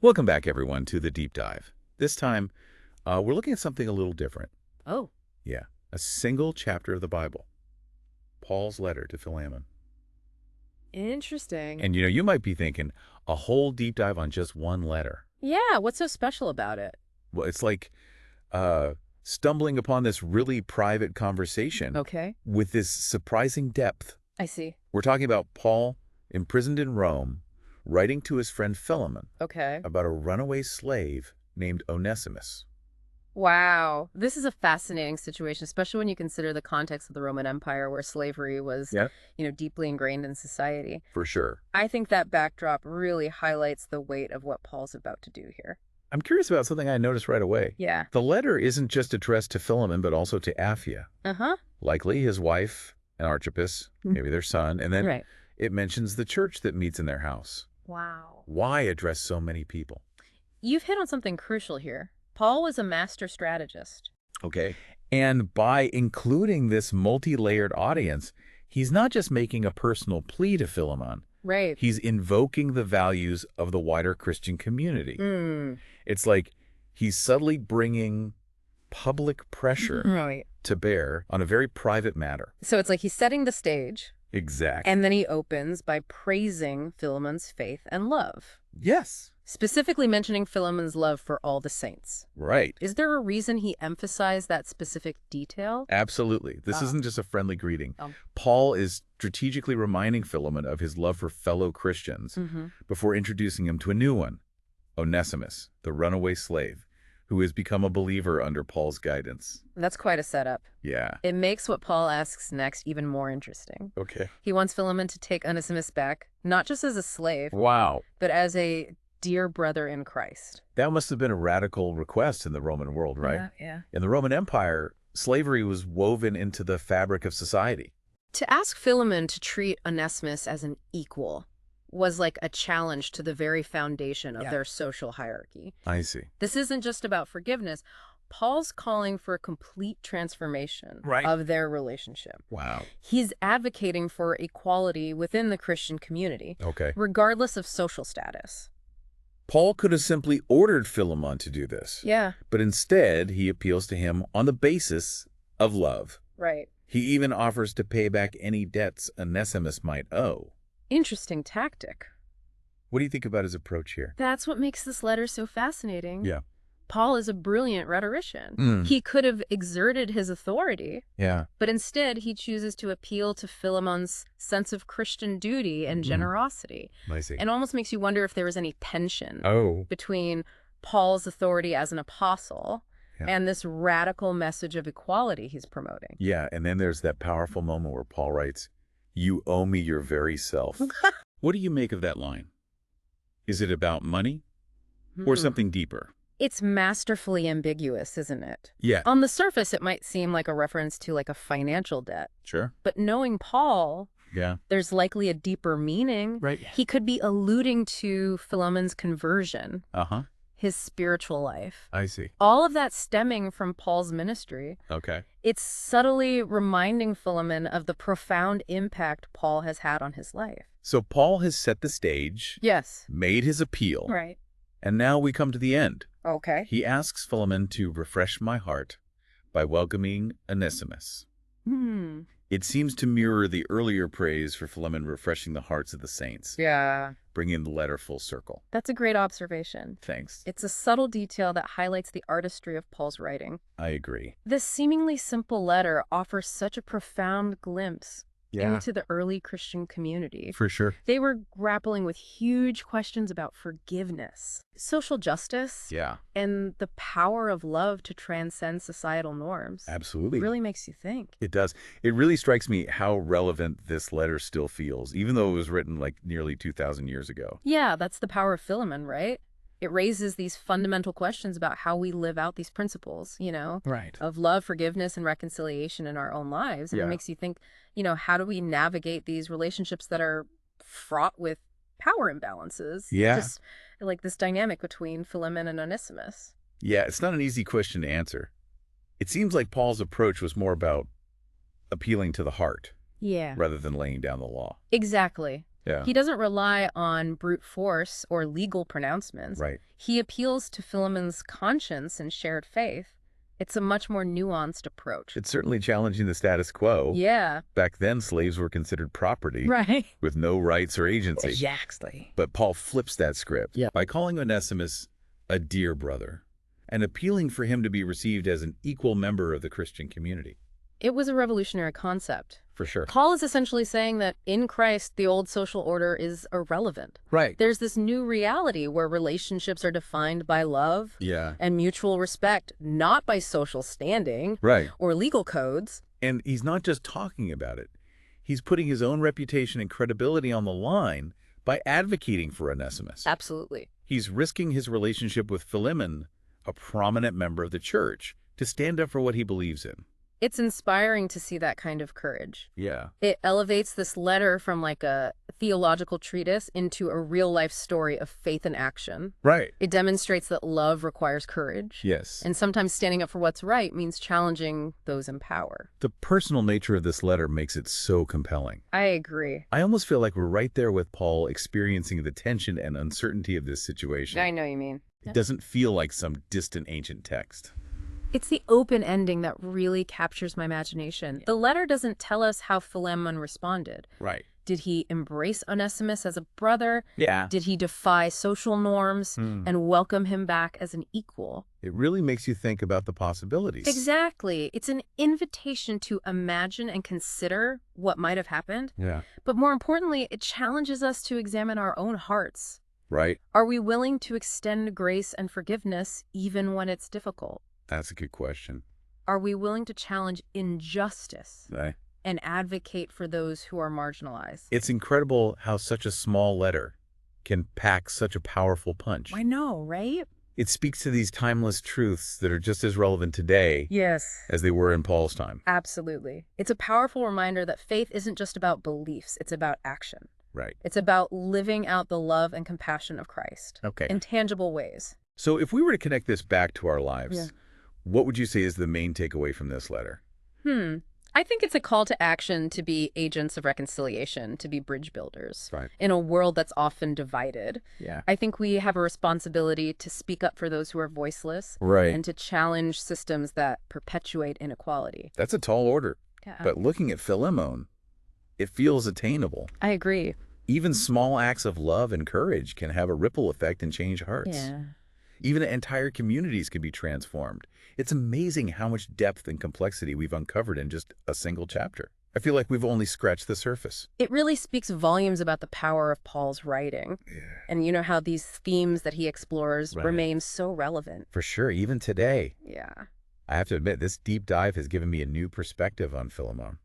Welcome back, everyone, to the Deep Dive. This time, we're looking at something a little different. Oh, Yeah, a single chapter of the Bible, Paul's letter to Philemon. interesting. And, you might be thinking, a whole deep dive on just one letter. Yeah, what's so special about it? Well, it's like stumbling upon this really private conversation Okay, with this surprising depth. I see. We're talking about Paul, imprisoned in Rome, writing to his friend Philemon Okay. about a runaway slave named Onesimus. Wow. This is a fascinating situation, especially when you consider the context of the Roman Empire where slavery was, Yeah, deeply ingrained in society. for sure. I think that backdrop really highlights the weight of what Paul's about to do here. I'm curious about something I noticed right away. Yeah. The letter isn't just addressed to Philemon, but also to Apphia, Uh-huh. likely his wife and Archippus, maybe their son, and then Right. it mentions the church that meets in their house. Wow. Why address so many people? You've hit on something crucial here. Paul was a master strategist. Okay. And by including this multi-layered audience, he's not just making a personal plea to Philemon. Right. He's invoking the values of the wider Christian community. Mm. It's like he's subtly bringing public pressure Right. to bear on a very private matter. So it's like he's setting the stage. Exactly. And then he opens by praising Philemon's faith and love, Yes. specifically mentioning Philemon's love for all the saints. Right. Is there a reason he emphasized that specific detail? Absolutely. This Ah. isn't just a friendly greeting. Um. Paul is strategically reminding Philemon of his love for fellow Christians before introducing him to a new one, Onesimus, the runaway slave, who has become a believer under Paul's guidance. That's quite a setup. Yeah. It makes what Paul asks next even more interesting. Okay. He wants Philemon to take Onesimus back, not just as a slave, Wow. but as a dear brother in Christ. That must have been a radical request in the Roman world, right? Yeah. In the Roman Empire, slavery was woven into the fabric of society. To ask Philemon to treat Onesimus as an equal was like a challenge to the very foundation of their social hierarchy. I see. This isn't just about forgiveness. Paul's calling for a complete transformation Right. of their relationship. Wow. He's advocating for equality within the Christian community, Okay. regardless of social status. Paul could have simply ordered Philemon to do this. Yeah, But instead, he appeals to him on the basis of love. right. He even offers to pay back any debts Onesimus might owe. Interesting tactic. What do you think about his approach here? That's what makes this letter so fascinating. Yeah. Paul is a brilliant rhetorician. Mm. He could have exerted his authority, Yeah. but instead he chooses to appeal to Philemon's sense of Christian duty and generosity. I see. And almost makes you wonder if there was any tension Oh. between Paul's authority as an apostle and this radical message of equality he's promoting. Yeah, and then there's that powerful moment where Paul writes, "You owe me your very self." What do you make of that line? Is it about money or something deeper? It's masterfully ambiguous, isn't it? Yeah. On the surface, it might seem like a reference to like a financial debt. Sure. But knowing Paul, Yeah. there's likely a deeper meaning. Right. He could be alluding to Philemon's conversion, Uh-huh. his spiritual life. I see. All of that stemming from Paul's ministry. Okay. It's subtly reminding Philemon of the profound impact Paul has had on his life. So Paul has set the stage, Yes. made his appeal, Right. and now we come to the end. Okay. He asks Philemon to refresh my heart by welcoming Onesimus. It seems to mirror the earlier praise for Philemon refreshing the hearts of the saints, Yeah. bringing the letter full circle. That's a great observation. Thanks. It's a subtle detail that highlights the artistry of Paul's writing. I agree. This seemingly simple letter offers such a profound glimpse into the early Christian community. For sure. They were grappling with huge questions about forgiveness, social justice, Yeah, and the power of love to transcend societal norms. absolutely. Really makes you think. It does. It really strikes me how relevant this letter still feels, even though it was written like nearly 2,000 years ago. Yeah, that's the power of Philemon, right? It raises these fundamental questions about how we live out these principles, Right. of love, forgiveness, and reconciliation in our own lives. And Yeah. it makes you think, how do we navigate these relationships that are fraught with power imbalances? Yeah. Just like this dynamic between Philemon and Onesimus. Yeah, it's not an easy question to answer. It seems like Paul's approach was more about appealing to the heart Yeah. rather than laying down the law. Exactly. Yeah. He doesn't rely on brute force or legal pronouncements. Right. He appeals to Philemon's conscience and shared faith. It's a much more nuanced approach. It's certainly challenging the status quo. Yeah. Back then, slaves were considered property Right. with no rights or agency. Exactly. But Paul flips that script Yeah. by calling Onesimus a dear brother and appealing for him to be received as an equal member of the Christian community. It was a revolutionary concept. For sure. Paul is essentially saying that in Christ, the old social order is irrelevant. Right. There's this new reality where relationships are defined by love Yeah. and mutual respect, not by social standing Right. or legal codes. And he's not just talking about it. He's putting his own reputation and credibility on the line by advocating for Onesimus. Absolutely. He's risking his relationship with Philemon, a prominent member of the church, to stand up for what he believes in. It's inspiring to see that kind of courage. Yeah. It elevates this letter from like a theological treatise into a real-life story of faith and action. Right. It demonstrates that love requires courage. Yes. And sometimes standing up for what's right means challenging those in power. The personal nature of this letter makes it so compelling. I agree. I almost feel like we're right there with Paul experiencing the tension and uncertainty of this situation. I know you mean. It doesn't feel like some distant ancient text. It's the open ending that really captures my imagination. The letter doesn't tell us how Philemon responded. Right. Did he embrace Onesimus as a brother? Yeah. Did he defy social norms and welcome him back as an equal? It really makes you think about the possibilities. Exactly. It's an invitation to imagine and consider what might have happened. Yeah. But more importantly, it challenges us to examine our own hearts. Right. Are we willing to extend grace and forgiveness even when it's difficult? That's a good question. Are we willing to challenge injustice Right. and advocate for those who are marginalized? It's incredible how such a small letter can pack such a powerful punch. I know, right? It speaks to these timeless truths that are just as relevant today Yes. as they were in Paul's time. Absolutely. It's a powerful reminder that faith isn't just about beliefs, it's about action. Right. It's about living out the love and compassion of Christ Okay. in tangible ways. So if we were to connect this back to our lives, Yeah. what would you say is the main takeaway from this letter? I think it's a call to action to be agents of reconciliation, to be bridge builders. Right. In a world that's often divided. Yeah. I think we have a responsibility to speak up for those who are voiceless Right. and to challenge systems that perpetuate inequality. That's a tall order. Yeah. But looking at Philemon, it feels attainable. I agree. Even small acts of love and courage can have a ripple effect and change hearts. Yeah. Even entire communities can be transformed. It's amazing how much depth and complexity we've uncovered in just a single chapter. I feel like we've only scratched the surface. It really speaks volumes about the power of Paul's writing. Yeah. And you know how these themes that he explores Right. remain so relevant. For sure, even today. Yeah. I have to admit, this deep dive has given me a new perspective on Philemon.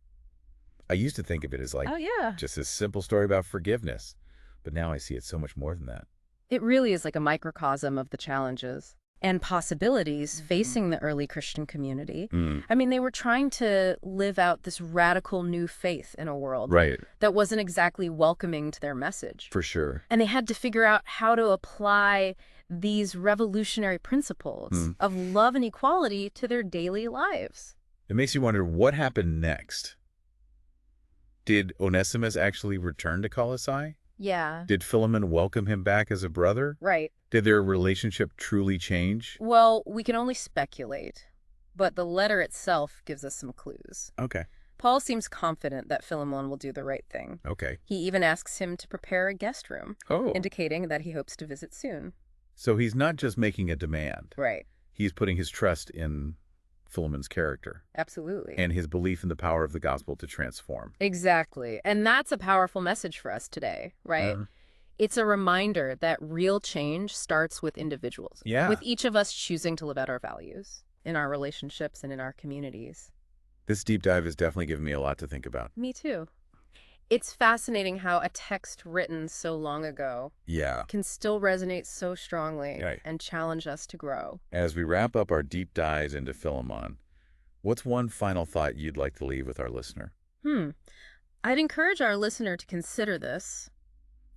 I used to think of it as like Oh, yeah. just a simple story about forgiveness, but now I see it so much more than that. It really is like a microcosm of the challenges and possibilities facing the early Christian community. I mean, they were trying to live out this radical new faith in a world Right, that wasn't exactly welcoming to their message. for sure. And they had to figure out how to apply these revolutionary principles of love and equality to their daily lives. It makes you wonder what happened next. Did Onesimus actually return to Colossae? Yeah. Did Philemon welcome him back as a brother? Right. Did their relationship truly change? Well, we can only speculate, but the letter itself gives us some clues. Okay. Paul seems confident that Philemon will do the right thing. Okay. He even asks him to prepare a guest room, Oh. indicating that he hopes to visit soon. So he's not just making a demand. Right. He's putting his trust in Philemon's character Absolutely. and his belief in the power of the gospel to transform. Exactly. And that's a powerful message for us today, right? It's a reminder that real change starts with individuals. Yeah. With each of us choosing to live out our values in our relationships and in our communities. This deep dive has definitely given me a lot to think about. Me too. It's fascinating how a text written so long ago Yeah. can still resonate so strongly Right. and challenge us to grow. As we wrap up our deep dives into Philemon, what's one final thought you'd like to leave with our listener? I'd encourage our listener to consider this.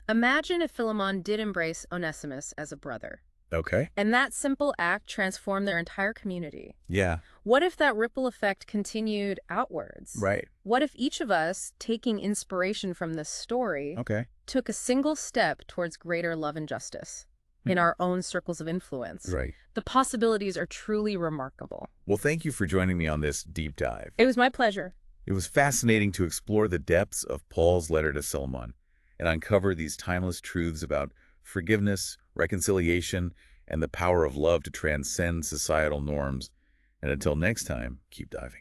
Imagine if Philemon did embrace Onesimus as a brother. Okay. And that simple act transformed their entire community. Yeah. What if that ripple effect continued outwards? Right. What if each of us, taking inspiration from this story, Okay. took a single step towards greater love and justice in our own circles of influence? Right. The possibilities are truly remarkable. Well, thank you for joining me on this deep dive. It was my pleasure. It was fascinating to explore the depths of Paul's letter to Philemon and uncover these timeless truths about forgiveness, reconciliation, and the power of love to transcend societal norms. And until next time, keep diving.